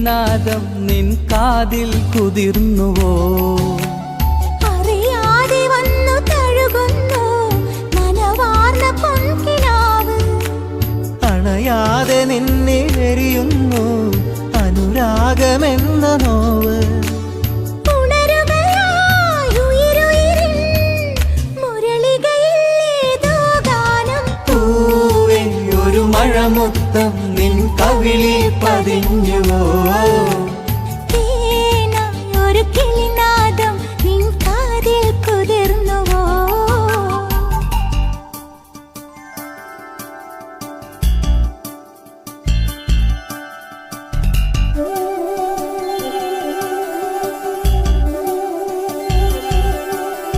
ഈണനാദം നിൻ കാതിൽ കുതിർന്നുവോ? അറിയാതെ വന്നു തഴുകുന്നു നനവാർന്ന പൊൻകിനാവ്. അണയാതെ നിന്നെ എരിയുന്നു അനുരാഗമെന്ന നോവ്. മഴമുത്തം നിൻ കവിളിൽ പതിഞ്ഞുവോ?